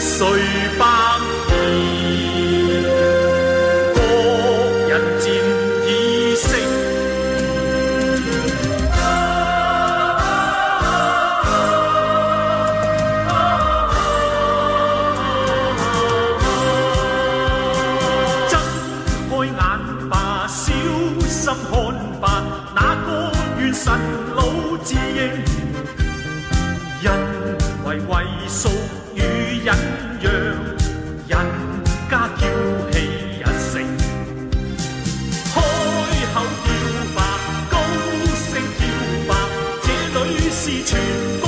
誰百年，各人漸已識。睜開眼吧，小心看吧，那個願神老自認，人為為屬與忍讓，人家嬌氣一成，開口叫吧，高聲叫吧，這裏是全國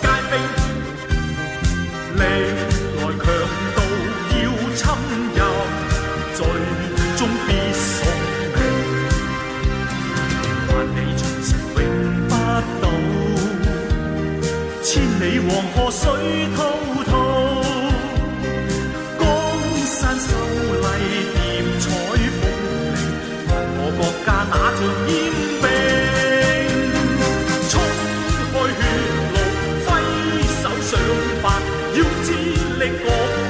界兵，歷來強盜要侵入，最終必送命，萬里長城永不倒，千里黃河水滔滔，江山秀麗疊彩鳳鳴，我國家那像煙兵，衝開血路，揮手上吧，要致力國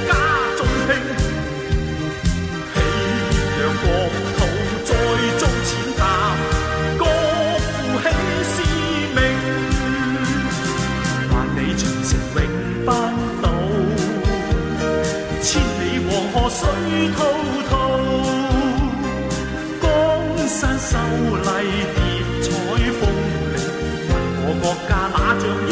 家中興，豈讓國土再遭踐踏，國父起使命，萬里長城永不倒，千里黃河水滔滔，江山秀麗疊彩鳳鳴，為我國家那像煙